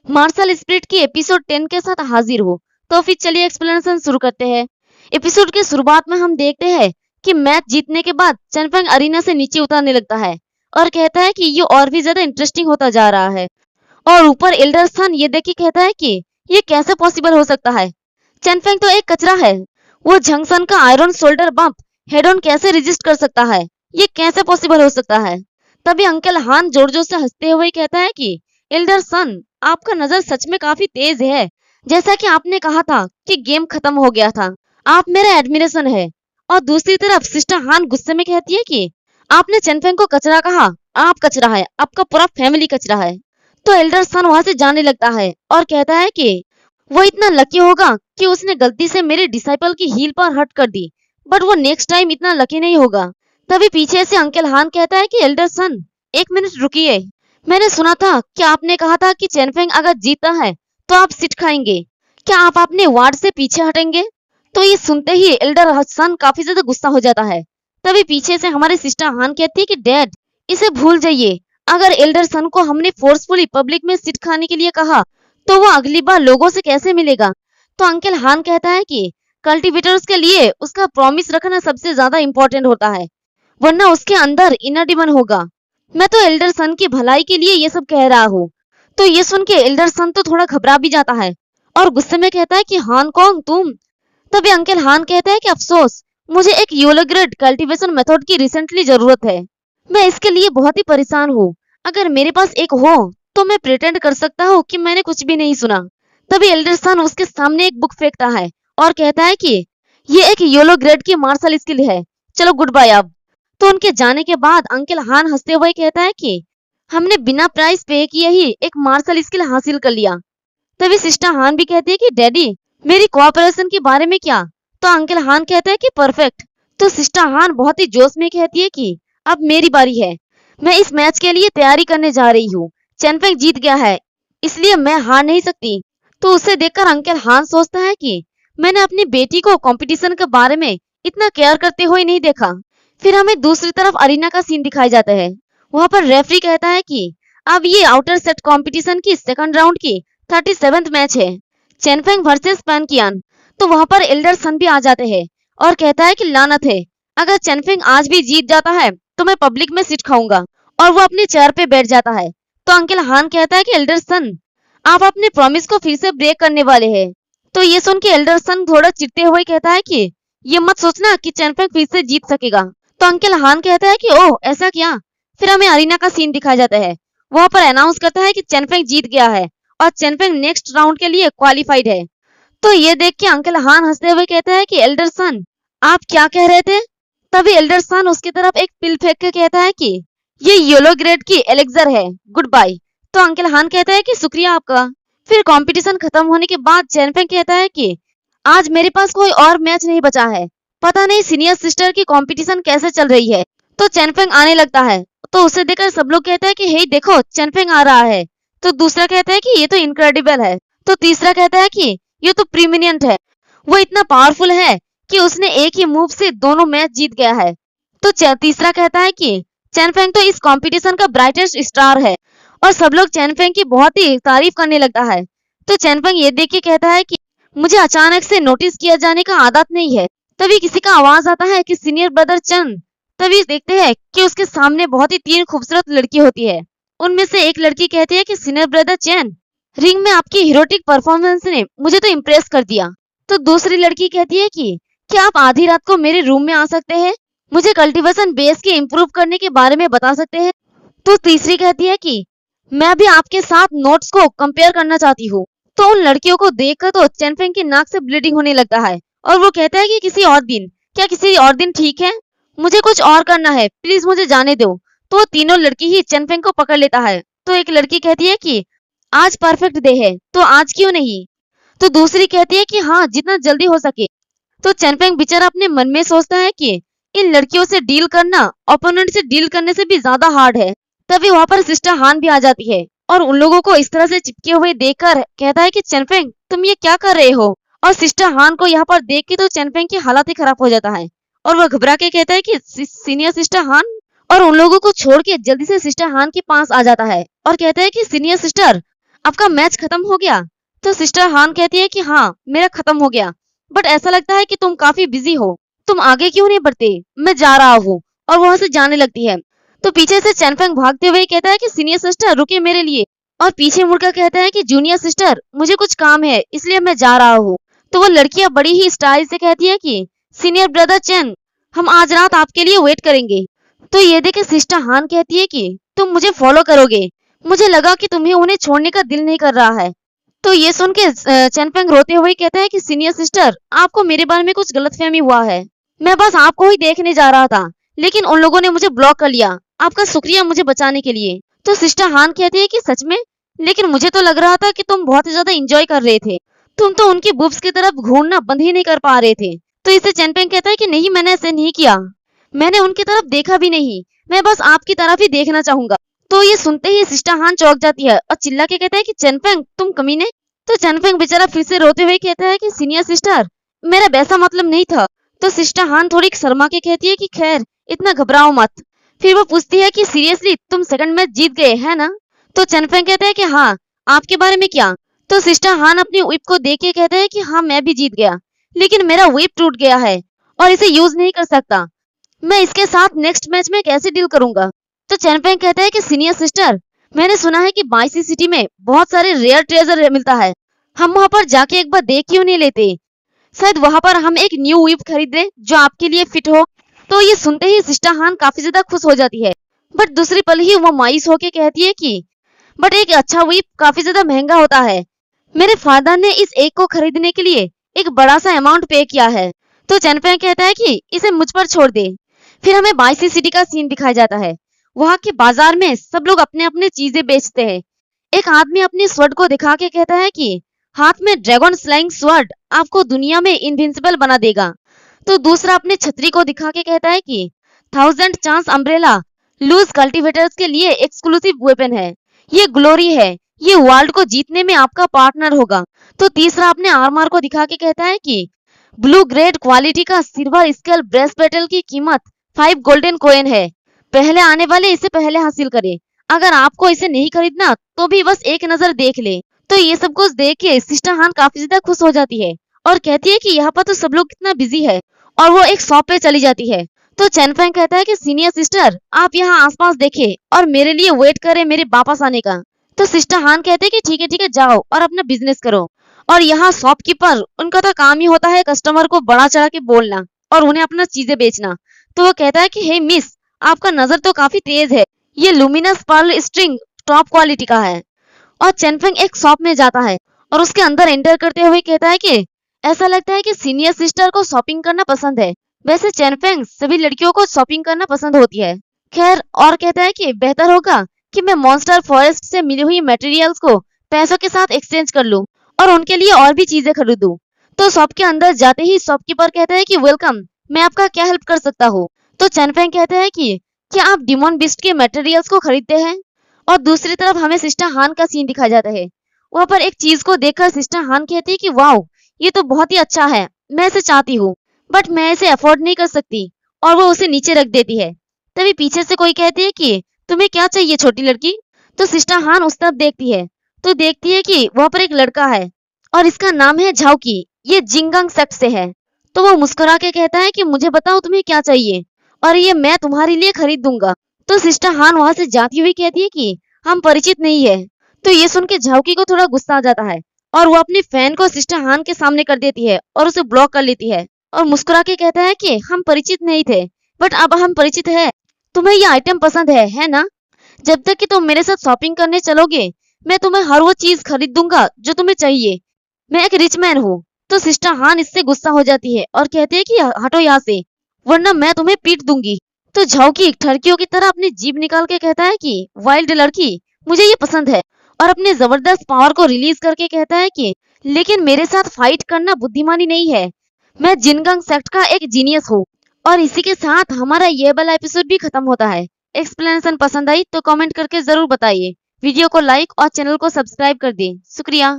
Martial spirit की episode 10 के साथ हाजिर हो। तो फिर चलिए एक्सप्लेनेशन शुरू करते हैं। एपिसोड की शुरुआत में हम देखते हैं कि मैच जीतने के बाद चनफेंग अरीना से नीचे उतरने लगता है और कहता है कि ये और भी ज्यादा इंटरेस्टिंग होता जा रहा है। और ऊपर एल्डर सन ये देख के कहता है कि ये कैसे पॉसिबल हो सकता है। चनफेंग तो एक कचरा है, वो जंक्शन का iron shoulder bump head on कैसे रजिस्ट कर सकता है, ये कैसे पॉसिबल हो सकता है। तभी अंकल हान जोर जोर से हंसते हुए कहता है कि एल्डर सन, आपका नजर सच में काफी तेज है। जैसा कि आपने कहा था कि गेम खत्म हो गया था, आप मेरा एडमिरेशन है। और दूसरी तरफ सिस्टर हान गुस्से में कहती है कि आपने चनफेंग को कचरा कहा, आप कचरा है, आपका पूरा फैमिली कचरा है। तो एल्डर सन वहां से जाने लगता है और कहता है कि वो इतना लकी होगा कि उसने गलती से मेरे डिसाइपल की हील पर हट कर दी, बट वो नेक्स्ट टाइम इतना लकी नहीं होगा। तभी पीछे से अंकल हान कहता है कि एल्डर सन, एक मिनट रुकिए। मैंने सुना था कि आपने कहा था कि चनफेंग अगर जीता है तो आप सिट खाएंगे, क्या आप अपने वार्ड से पीछे हटेंगे। तो ये सुनते ही एल्डर सन काफी ज्यादा गुस्सा हो जाता है। तभी पीछे से हमारी सिस्टर हान कहती है कि डैड, इसे भूल जाइए। अगर एल्डर सन को हमने फोर्सफुली पब्लिक में सिट खाने के लिए कहा तो वो अगली बार लोगों से कैसे मिलेगा। तो अंकल हान कहता है कि कल्टिवेटर्स के लिए उसका प्रॉमिस रखना सबसे ज्यादा इंपॉर्टेंट होता है, वरना उसके अंदर इनर डिमन होगा। मैं तो एल्डर सन की भलाई के लिए ये सब कह रहा हूँ। तो ये सुन के एल्डर सन तो थोड़ा घबरा भी जाता है और गुस्से में कहता है कि हान कौन तुम। तभी अंकल हान कहता है कि अफसोस, मुझे एक यूलोग्रेड कल्टीवेशन मेथड की रिसेंटली जरूरत है। मैं इसके लिए बहुत ही परेशान हूँ। अगर मेरे पास एक हो तो मैं प्रिटेंड कर सकता हूँ कि मैंने कुछ भी नहीं सुना। तभी एल्डर सन उसके सामने एक बुक फेंकता है और कहता है कि ये एक यूलोग्रेड की मार्शल स्किल है, चलो गुड बाय अब। तो उनके जाने के बाद अंकल हान हंसते हुए कहता है कि हमने बिना प्राइस पे किए ही एक मार्शल स्किल हासिल कर लिया। तभी सिस्टर हान भी कहती है कि डैडी, मेरी कोऑपरेशन के बारे में क्या। तो अंकल हान कहता है कि परफेक्ट। तो सिस्टर हान बहुत ही जोश में कहती है कि अब मेरी बारी है, मैं इस मैच के लिए तैयारी करने जा रही हूँ। चनफेंग जीत गया है, इसलिए मैं हार नहीं सकती। तो उसे देखकर अंकल हान सोचता है कि मैंने अपनी बेटी को कंपटीशन के बारे में इतना केयर करते हुए नहीं देखा। फिर हमें दूसरी तरफ अरीना का सीन दिखाई जाता है। वहां पर रेफरी कहता है कि अब ये आउटर सेट कंपटीशन की सेकंड राउंड की 37th मैच है, चेनफेंग वर्सेस पैनकियान। तो वहां पर एल्डर सन भी आ जाते हैं और कहता है कि लानत है, अगर चेनफेंग आज भी जीत जाता है तो मैं पब्लिक में सीट खाऊंगा। और वो अपनी चेयर पे बैठ जाता है। तो अंकल हान कहता है कि एल्डर सन, आप अपने प्रॉमिस को फिर से ब्रेक करने वाले हैं। तो ये सुन के एल्डर सन थोड़ा चिढ़ते हुए कहता है कि ये मत सोचना कि चेनफेंग फिर से जीत सकेगा। तो अंकल हान कहता है कि ओह ऐसा क्या। फिर हमें अरीना का सीन दिखाया जाता है। वहां पर अनाउंस करता है कि चेनफेंग जीत गया है और चेनफेंग नेक्स्ट राउंड के लिए क्वालिफाइड है। तो ये देख के अंकल हान हंसते हुए कहता है कि एल्डर सन, आप क्या कह रहे थे। तभी एल्डर सन उसकी तरफ एक पिल फेंक के कहता है कि ये येलो ग्रेड की एलेक्सर है, गुड बाय। तो अंकल हान कहता है कि शुक्रिया आपका। फिर कंपटीशन खत्म होने के बाद चेनफेंग कहता है कि आज मेरे पास कोई और मैच नहीं बचा है, पता नहीं सीनियर सिस्टर की कंपटीशन कैसे चल रही है। तो चेनफेंग आने लगता है। तो उसे देखकर सब लोग कहते हैं कि हे देखो चेनफेंग आ रहा है। तो दूसरा कहता है कि ये तो इनक्रेडिबल है। तो तीसरा कहता है कि ये तो प्रीमिनियंट है, वो इतना पावरफुल है कि उसने एक ही मूव से दोनों मैच जीत गया है। तो तीसरा कहता है कि चेनफेंग तो इस कंपटीशन का ब्राइटेस्ट स्टार है। और सब लोग चेनफेंग की बहुत ही तारीफ करने लगता है। तो चेनफेंग ये देख के कहता है कि मुझे अचानक से नोटिस किया जाने का आदत नहीं है। तभी किसी का आवाज आता है कि सीनियर ब्रदर चन। तभी देखते हैं कि उसके सामने बहुत ही 3 खूबसूरत लड़की होती है। उनमें से एक लड़की कहती है कि सीनियर ब्रदर चैन, रिंग में आपकी हीरोटिक परफॉर्मेंस ने मुझे तो इम्प्रेस कर दिया। तो दूसरी लड़की कहती है कि क्या आप आधी रात को मेरे रूम में आ सकते हैं, मुझे कल्टीवेशन बेस के इम्प्रूव करने के बारे में बता सकते हैं। तो तीसरी कहती है कि मैं भी आपके साथ नोट्स को कंपेयर करना चाहती हूँ। तो उन लड़कियों को देखकर तो चेनफेंग की नाक से ब्लीडिंग होने लगता है और वो कहता है कि किसी और दिन, क्या किसी और दिन ठीक है, मुझे कुछ और करना है, प्लीज मुझे जाने दो। तो तीनों लड़की ही चेनफेंग को पकड़ लेता है। तो एक लड़की कहती है कि आज परफेक्ट डे है तो आज क्यों नहीं। तो दूसरी कहती है कि हाँ जितना जल्दी हो सके। तो चेनफेंग बेचारा अपने मन में सोचता है कि इन लड़कियों से डील करना ओपोनेंट से डील करने से भी ज्यादा हार्ड है। तभी वहां पर सिस्टर हान भी आ जाती है और उन लोगों को इस तरह से चिपके हुए देखकर कहता है कि चेनफेंग तुम ये क्या कर रहे हो। और सिस्टर हान को यहाँ पर देख के तो चेनफेंग की हालत ही खराब हो जाता है और वह घबरा के कहता है कि सीनियर सिस्टर हान, और उन लोगों को छोड़ के जल्दी से सिस्टर हान के पास आ जाता है और कहता है कि सीनियर सिस्टर आपका मैच खत्म हो गया? तो सिस्टर हान कहती है कि हाँ, मेरा खत्म हो गया, बट ऐसा लगता है कि तुम काफी बिजी हो, तुम आगे क्यों नहीं बढ़ते, मैं जा रहा हूँ। और वहां से जाने लगती है। तो पीछे से चैनफेंग भागते हुए कहता है कि सीनियर सिस्टर रुके मेरे लिए, और पीछे मुड़कर कहता है कि जूनियर सिस्टर मुझे कुछ काम है इसलिए मैं जा रहा हूँ। तो वो लड़कियां बड़ी ही स्टाइल से कहती है कि सीनियर ब्रदर चैन, हम आज रात आपके लिए वेट करेंगे। तो ये देखे सिस्टर हान कहती है कि तुम मुझे फॉलो करोगे, मुझे लगा कि तुम्हें उन्हें छोड़ने का दिल नहीं कर रहा है। तो ये सुन के चैनफेंग रोते हुए कहता है कि सीनियर सिस्टर, आपको मेरे बारे में कुछ गलतफहमी हुआ है, मैं बस आपको ही देखने जा रहा था, लेकिन उन लोगों ने मुझे ब्लॉक कर लिया। आपका शुक्रिया मुझे बचाने के लिए। तो सिस्टर हान कहती है कि सच में, लेकिन मुझे तो लग रहा था कि तुम बहुत ही ज्यादा एंजॉय कर रहे थे, तुम तो उनकी बुब्स की तरफ घूरना बंद ही नहीं कर पा रहे थे। तो इसे चैनफेंग कहता है कि नहीं, मैंने ऐसे नहीं किया, मैंने उनकी तरफ देखा भी नहीं, मैं बस आपकी तरफ ही देखना चाहूंगा। तो ये सुनते ही सिस्टर हान चौंक जाती है और चिल्ला के कहता है कि चैनफेंग तुम कमीने। तो चैनफेंग बेचारा फिर से रोते हुए कहता है कि सीनियर सिस्टर, मेरा वैसा मतलब नहीं था। तो सिस्टर हान थोड़ी शर्मा के कहती है कि खैर, इतना घबराओ मत। फिर वो पूछती है कि सीरियसली तुम सेकंड मैच जीत गए है ना? तो चैनफेंग कहता है कि हाँ, आपके बारे में क्या? तो सिस्टर हान अपनी व्हिप को देख के कहता है कि हाँ, मैं भी जीत गया, लेकिन मेरा व्हिप टूट गया है और इसे यूज नहीं कर सकता, मैं इसके साथ नेक्स्ट मैच में कैसे डील करूंगा? तो चैनफेंग कहता है कि सीनियर सिस्टर, मैंने सुना है कि बाइसी सिटी में बहुत सारे रेयर ट्रेजर मिलता है, हम वहां पर जाके एक बार देख क्यों नहीं लेते? शायद वहां पर हम एक न्यू व्हिप खरीद लें जो आपके लिए फिट हो। तो ये सुनते ही सिस्टर हान काफी ज्यादा खुश हो जाती है, बट दूसरी पल ही वो मायूस होके कहती है कि बट एक अच्छा व्हिप काफी ज्यादा महंगा होता है, मेरे फादर ने इस एक को खरीदने के लिए एक बड़ा सा अमाउंट पे किया है। तो चैनफेंग कहता है कि इसे मुझ पर छोड़ दे। फिर हमें बाइसी सिटी का सीन दिखाया जाता है। वहां के बाजार में सब लोग अपने अपने चीजें बेचते हैं। एक आदमी अपनी स्वॉर्ड को दिखा के कहता है कि हाथ में ड्रैगन स्लाइंग स्वॉर्ड आपको दुनिया में इनविंसिबल बना देगा। तो दूसरा अपने छतरी को दिखा के कहता है कि 1000 चांस अम्ब्रेला लूज कल्टीवेटर्स के लिए एक्सक्लूसिव वेपन है, ये ग्लोरी है, ये वर्ल्ड को जीतने में आपका पार्टनर होगा। तो तीसरा अपने आर्मर को दिखा के कहता है कि ब्लू ग्रेड क्वालिटी का सिल्वर स्केल ब्रेसप्लेट की कीमत 5 गोल्डन कॉइन है, पहले आने वाले इसे पहले हासिल करे, अगर आपको इसे नहीं खरीदना तो भी बस एक नजर देख ले। तो ये सब कुछ देख के सिस्टर हान काफी ज्यादा खुश हो जाती है और कहती है कि यहाँ पर तो सब लोग कितना बिजी है, और वो एक शॉप पे चली जाती है। तो चैनफेंग कहता है कि सीनियर सिस्टर, आप यहाँ आसपास देखे और मेरे लिए वेट करे मेरे वापस आने का। तो सिस्टर हान कहते हैं कि ठीक है जाओ और अपना बिजनेस करो। और यहाँ शॉपकीपर, उनका तो काम ही होता है कस्टमर को बढ़ा चढ़ा के बोलना और उन्हें अपना चीजें बेचना। तो वो कहता है कि हे मिस, आपका नजर तो काफी तेज है, ये luminous pearl string top quality का है। और चैनफेंग एक शॉप में जाता है और उसके अंदर एंटर करते हुए कहता है कि ऐसा लगता है कि सीनियर सिस्टर को शॉपिंग करना पसंद है। वैसे चैनफेंग सभी लड़कियों को शॉपिंग करना पसंद होती है। खैर, और कहता है कि बेहतर होगा कि मैं मॉन्स्टर फॉरेस्ट से मिली हुई मटेरियल्स को पैसों के साथ एक्सचेंज कर लूं और उनके लिए और भी चीजें खरीदूं। तो शॉप के अंदर जाते ही शॉपकीपर कहता है कि वेलकम, मैं आपका क्या हेल्प कर सकता हूँ? तो चैनफेंग कहते हैं कि क्या आप डिमोन बिस्ट के मटेरियल्स को खरीदते हैं? और दूसरी तरफ हमें सिस्टर हान का सीन दिखाया जाता है। वहां पर एक चीज को देखकर सिस्टर हान कहती है कि वाओ, ये तो बहुत ही अच्छा है, मैं इसे चाहती हूँ, बट मैं इसे अफोर्ड नहीं कर सकती, और वो उसे नीचे रख देती है। तभी पीछे से कोई कहती है कि तुम्हें क्या चाहिए छोटी लड़की? तो सिस्टर हान उस तरफ देखती है तो देखती है कि वहां पर एक लड़का है और इसका नाम है झाओकी, ये जिंगंग सेक्ट से है। तो वो मुस्कुरा के कहता है कि मुझे बताओ तुम्हें क्या चाहिए और ये मैं तुम्हारे लिए खरीद दूंगा। तो सिस्टर हान वहां से जाती हुई कहती है कि हम परिचित नहीं है। तो ये सुन के झाओकी को थोड़ा गुस्सा आ जाता है और वो अपनी फैन को सिस्टर हान के सामने कर देती है और उसे ब्लॉक कर लेती है और मुस्कुरा के कहता है कि हम परिचित नहीं थे, बट अब हम परिचित है। तुम्हें ये आइटम पसंद है ना? जब तक कि तुम मेरे साथ शॉपिंग करने चलोगे, मैं तुम्हें हर वो चीज खरीद दूंगा जो तुम्हें चाहिए। मैं एक रिच मैन हूँ। तो सिस्टर हान इससे गुस्सा हो जाती है और कहती है कि हटो यहाँ से, वरना मैं तुम्हें पीट दूंगी। तो झाओकी ठरकियों की तरह अपनी जीभ निकाल के कहता है कि वाइल्ड लड़की, मुझे ये पसंद है, और अपने जबरदस्त पावर को रिलीज करके कहता है कि लेकिन मेरे साथ फाइट करना बुद्धिमानी नहीं है, मैं जिनगंग सेक्ट का एक जीनियस हूँ। और इसी के साथ हमारा ये वाला एपिसोड भी खत्म होता है। एक्सप्लेनेशन पसंद आई तो कमेंट करके जरूर बताइए। वीडियो को लाइक और चैनल को सब्सक्राइब कर दें। शुक्रिया।